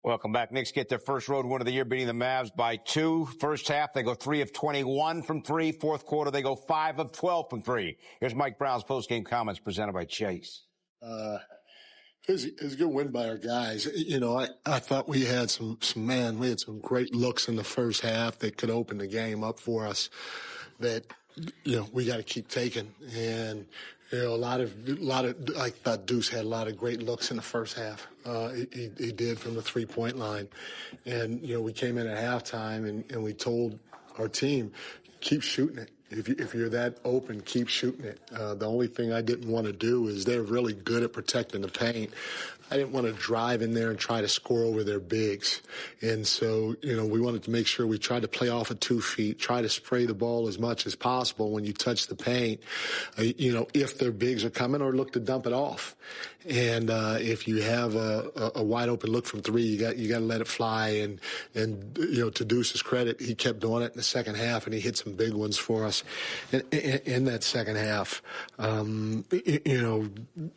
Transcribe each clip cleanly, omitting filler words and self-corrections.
Welcome back. Knicks get their first road win of the year, beating the Mavs by 2. First half, they go 3 of 21 from 3. Fourth quarter, they go 5 of 12 from 3. Here's Mike Brown's postgame comments presented by Chase. It was a good win by our guys. You know, I thought we had some great looks in the first half that could open the game up for us that, you know, we got to keep taking. And, you know, I thought Deuce had a lot of great looks in the first half. He did from the 3-point line. And, you know, we came in at halftime and we told our team, keep shooting it. If you're that open, keep shooting it. The only thing I didn't want to do is they're really good at protecting the paint. I didn't want to drive in there and try to score over their bigs. And so, you know, we wanted to make sure we tried to play off of 2 feet, try to spray the ball as much as possible when you touch the paint, you know, if their bigs are coming, or look to dump it off. And if you have a wide open look from 3, you got to let it fly. And you know, to Deuce's credit, he kept doing it in the second half, and he hit some big ones for us in that second half. You know,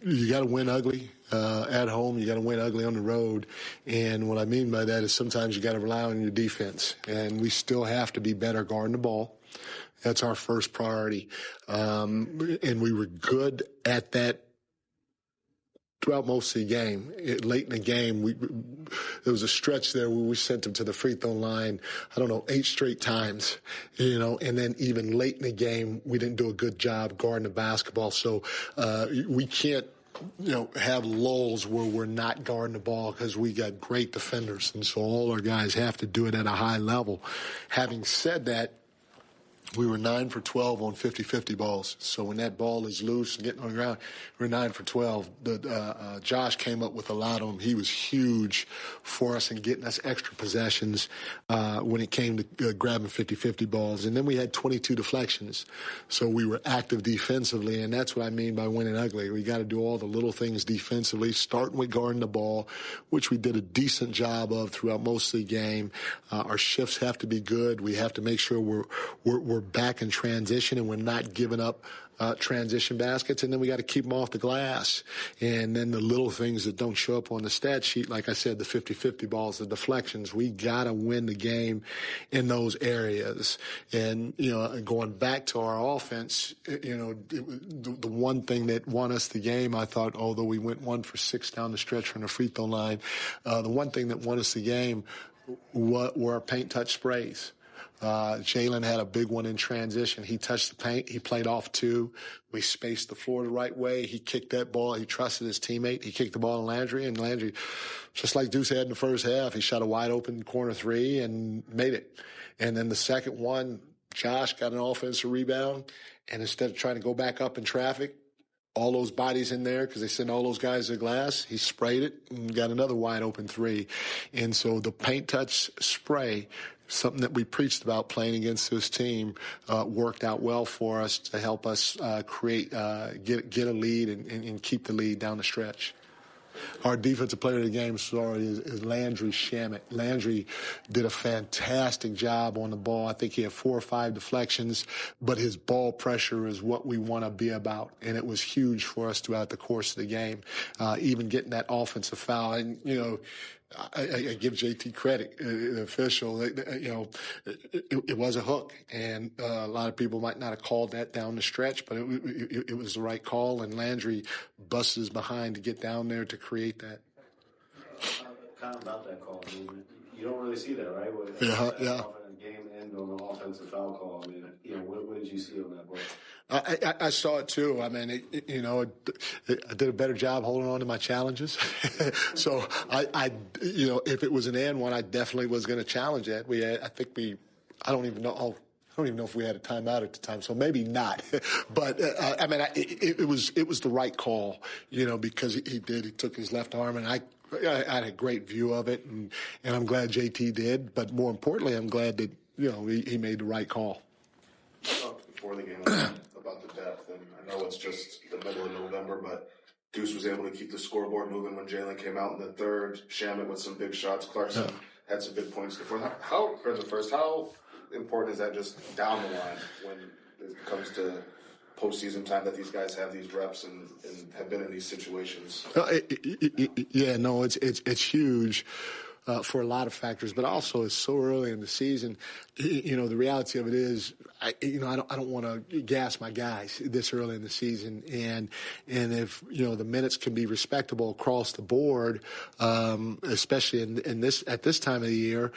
you got to win ugly at home. You got to win ugly on the road. And what I mean by that is sometimes you got to rely on your defense, and we still have to be better guarding the ball. That's our first priority. And we were good at that throughout most of the game. Late in the game, there was a stretch there where we sent them to the free throw line, 8 straight times, you know, and then even late in the game, we didn't do a good job guarding the basketball. So we can't, you know, have lulls where we're not guarding the ball, because we got great defenders, and so all our guys have to do it at a high level. Having said that, we were 9 for 12 on 50-50 balls. So when that ball is loose and getting on the ground, we're 9 for 12. Josh came up with a lot of them. He was huge for us in getting us extra possessions when it came to grabbing 50-50 balls. And then we had 22 deflections. So we were active defensively, and that's what I mean by winning ugly. We got to do all the little things defensively, starting with guarding the ball, which we did a decent job of throughout most of the game. Our shifts have to be good. We have to make sure we're back in transition and we're not giving up transition baskets, and then we got to keep them off the glass. And then the little things that don't show up on the stat sheet, like I said, the 50-50 balls, the deflections, we got to win the game in those areas. And, you know, going back to our offense, you know, the one thing that won us the game, I thought, although we went 1 for 6 down the stretch from the free throw line, the one thing that won us the game were our paint touch sprays. Jalen had a big one in transition. He touched the paint. He played off 2. We spaced the floor the right way. He kicked that ball. He trusted his teammate. He kicked the ball to Landry, and Landry, just like Deuce had in the first half, he shot a wide open corner 3 and made it. And then the second one, Josh got an offensive rebound, and instead of trying to go back up in traffic, all those bodies in there, because they sent all those guys to the glass, he sprayed it and got another wide open 3. And so the paint touch spray, something that we preached about playing against this team, worked out well for us to help us get a lead and keep the lead down the stretch. Our defensive player of the game is Landry Shamet. Landry did a fantastic job on the ball. I think he had 4 or 5 deflections, but his ball pressure is what we want to be about, and it was huge for us throughout the course of the game, even getting that offensive foul. And, you know, I give JT credit, the official. You know, it was a hook, and a lot of people might not have called that down the stretch, but it was the right call, and Landry busts his behind to get down there to create that. Kind of about that call. I mean, you don't really see that, right? Yeah. Game end on an offensive foul call. I mean, you know, what did you see on that ball? I saw it too. I mean, I did a better job holding on to my challenges. So I, you know, if it was an and one, I definitely was going to challenge it. I don't even know if we had a timeout at the time, so maybe not. But I mean, it was the right call, you know, because he took his left arm, and I had a great view of it, and I'm glad JT did. But more importantly, I'm glad that, you know, he made the right call. Before the game about the depth, and I know it's just the middle of November, but Deuce was able to keep the scoreboard moving when Jalen came out in the third. Shamet with some big shots. Clarkson had some big points before. How important is that just down the line when it comes to postseason time, that these guys have these reps and have been in these situations? Yeah, no, it's huge. for a lot of factors, but also it's so early in the season. The reality of it is, I don't want to gas my guys this early in the season, and if the minutes can be respectable across the board, especially at this time of the year,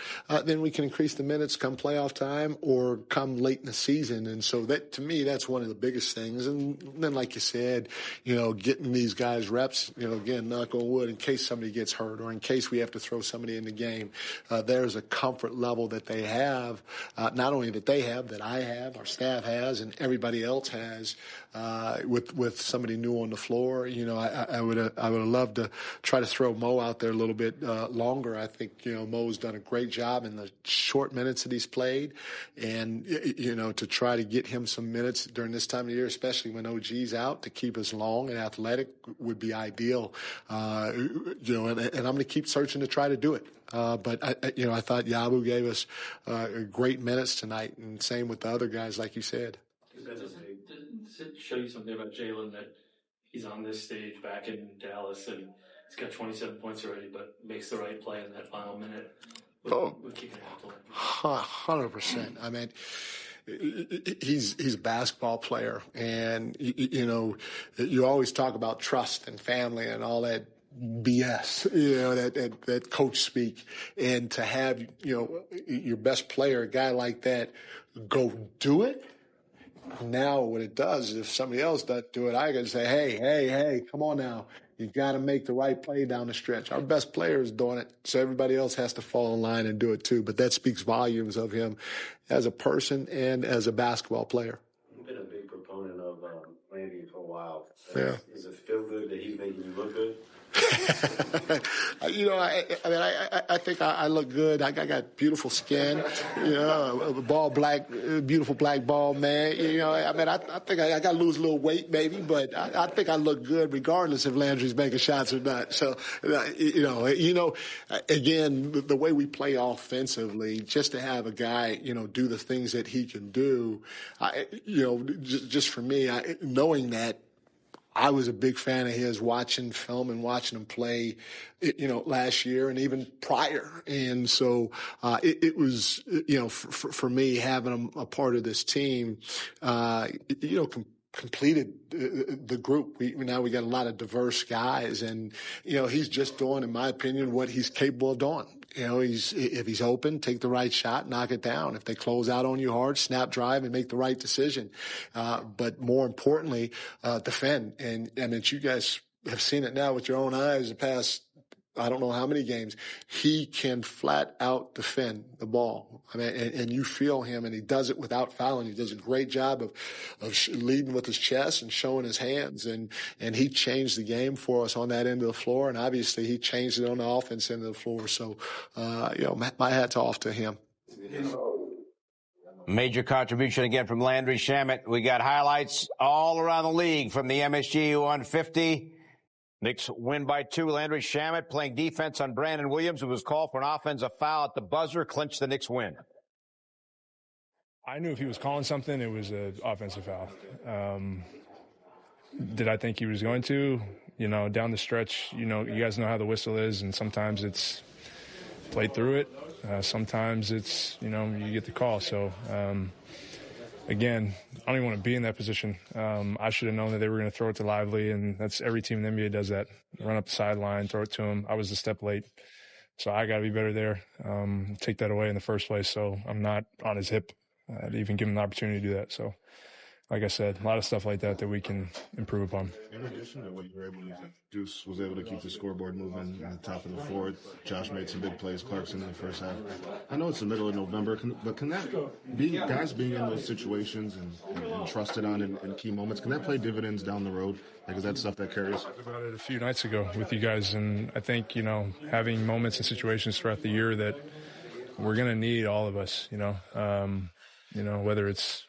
then we can increase the minutes come playoff time or come late in the season. And so that, to me, that's one of the biggest things. And then, like you said, getting these guys reps, again, knock on wood, in case somebody gets hurt or in case we have to throw somebody in the game, there's a comfort level that they have, not only that they have, that I have, our staff has, and everybody else has, with somebody new on the floor. I would have loved to try to throw Mo out there a little bit longer. I think Mo's done a great job in the short minutes that he's played, and to try to get him some minutes during this time of year, especially when OG's out, to keep us long and athletic would be ideal. And I'm going to keep searching to try to do it. But I thought Yabu gave us great minutes tonight, and same with the other guys, like you said. Does it show you something about Jalen that he's on this stage back in Dallas and he's got 27 points already, but makes the right play in that final minute with kicking it out to Landry? 100%. I mean, he's a basketball player, and you always talk about trust and family and all that BS, that coach speak, and to have your best player, a guy like that, go do it. Now what it does is if somebody else doesn't do it, I got to say, hey, come on now. You got to make the right play down the stretch. Our best player is doing it, so everybody else has to fall in line and do it too. But that speaks volumes of him as a person and as a basketball player. You've been a big proponent of Landry for a while. Yeah. Does it feel good that he's making you look good? I think I look good. I got beautiful skin, beautiful black ball, man. I think I got to lose a little weight maybe, but I think I look good regardless if Landry's making shots or not. So, again, the way we play offensively, just to have a guy, do the things that he can do, just for me, knowing that, I was a big fan of his, watching film and watching him play, last year and even prior. And so it was, for me, having him a part of this team, completed the group. Now we got a lot of diverse guys, and he's just doing, in my opinion, what he's capable of doing. If he's open, take the right shot, knock it down. If they close out on you hard, snap drive and make the right decision. But more importantly, defend. And I mean, you guys have seen it now with your own eyes the past, I don't know how many games. He can flat out defend the ball. I mean, and you feel him, and he does it without fouling. He does a great job of leading with his chest and showing his hands. And he changed the game for us on that end of the floor. And obviously he changed it on the offense end of the floor. So, my hat's off to him. Major contribution again from Landry Shamet. We got highlights all around the league from the MSG 150. Knicks win by 2. Landry Shamet playing defense on Brandon Williams, who was called for an offensive foul at the buzzer, clinched the Knicks win. I knew if he was calling something, it was an offensive foul. Did I think he was going to? Down the stretch, you guys know how the whistle is, and sometimes it's played through it. Sometimes it's, you get the call. So, again, I don't even want to be in that position. I should have known that they were going to throw it to Lively, and that's every team in the NBA does that. Run up the sideline, throw it to him. I was a step late, so I got to be better there. Take that away in the first place, so I'm not on his hip to even give him the opportunity to do that. So, like I said, a lot of stuff like that we can improve upon. In addition to what you were able to do, Deuce was able to keep the scoreboard moving at the top of the fourth. Josh made some big plays, Clarkson in the first half. I know it's the middle of November, but can that guys being in those situations and trusted on in key moments, can that play dividends down the road? Like, is that stuff that carries? I talked about it a few nights ago with you guys, and I think, having moments and situations throughout the year that we're going to need, all of us, whether it's,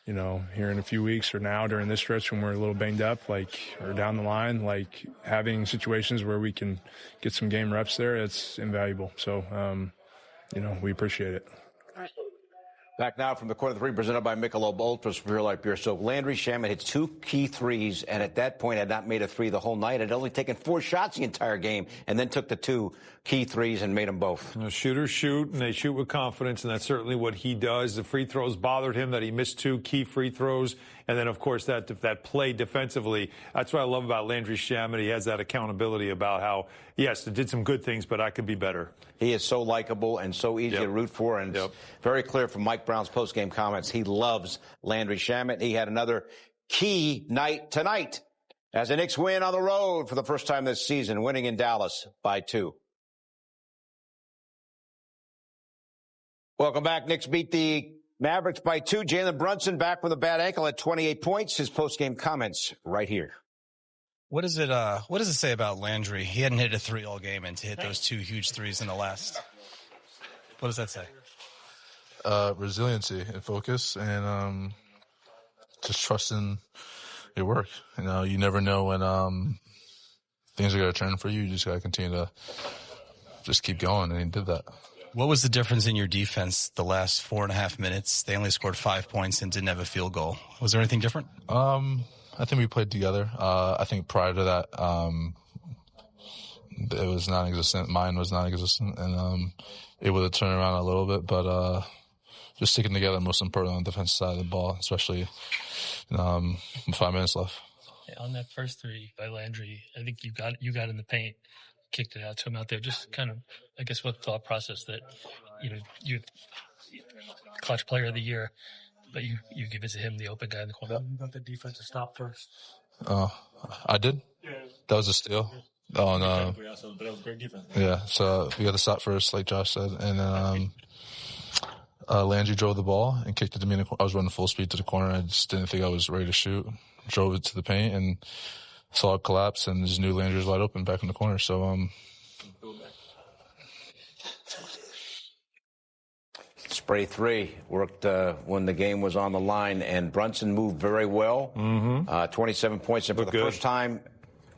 here in a few weeks or now during this stretch when we're a little banged up, or down the line, having situations where we can get some game reps there, it's invaluable. So, we appreciate it. Back now from the corner three presented by Michelob Ultra Superior Light Beer. So Landry Shamet hit 2 key threes, and at that point had not made a three the whole night. Had only taken 4 shots the entire game, and then took the 2 key threes and made them both. Shooters shoot, and they shoot with confidence, and that's certainly what he does. The free throws bothered him that he missed 2 key free throws, and then, of course, that play defensively. That's what I love about Landry Shamet. He has that accountability about how, yes, it did some good things, but I could be better. He is so likable and so easy to root for, and it's very clear from Mike Brown's postgame comments. He loves Landry Shamet. He had another key night tonight as the Knicks win on the road for the first time this season, winning in Dallas by 2. Welcome back. Knicks beat the Mavericks by 2. Jalen Brunson back with a bad ankle at 28 points. His postgame comments right here. What does it say about Landry? He hadn't hit a 3 all game, and to hit those 2 huge threes in the last. What does that say? Resiliency and focus, and just trusting your work. You never know when things are going to turn for you. You just got to continue to just keep going, and he did that. What was the difference in your defense the last 4.5 minutes? They only scored 5 points and didn't have a field goal. Was there anything different? I think we played together. I think prior to that, it was non-existent. Mine was non-existent, and able to turn around a little bit, but just sticking together, most important on the defensive side of the ball, especially with 5 minutes left. On that first 3 by Landry, I think you got in the paint, kicked it out to him out there. Just kind of, I guess, what thought process that you're clutch player of the year, but you give it to him, the open guy in the corner. You got the defensive stop first. I did. Yeah. That was a steal. Oh no. But that was great defense. Yeah. So we got to stop first, like Josh said, and then Landry drove the ball and kicked it to me. I was running full speed to the corner. I just didn't think I was ready to shoot. Drove it to the paint and saw it collapse, and just knew Landry was wide open back in the corner. So Spray 3 worked when the game was on the line, and Brunson moved very well. 27 points, and for the first time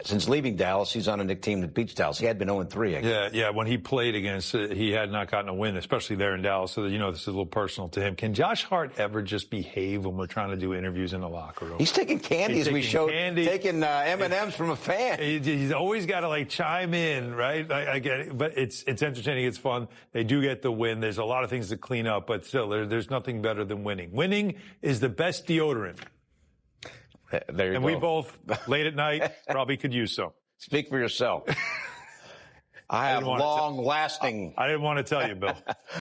since leaving Dallas, he's on a Knicks team that beats Dallas. He had been 0-3, I guess. Yeah. When he played against, he had not gotten a win, especially there in Dallas. So, this is a little personal to him. Can Josh Hart ever just behave when we're trying to do interviews in the locker room? He's taking candy, as we showed, taking M&Ms from a fan. He's always got to, chime in, right? I get it. But it's entertaining. It's fun. They do get the win. There's a lot of things to clean up, but still, there's nothing better than winning. Winning is the best deodorant. There you go. And we both, late at night, probably could use some. Speak for yourself. I have long-lasting. I didn't want to tell you, Bill.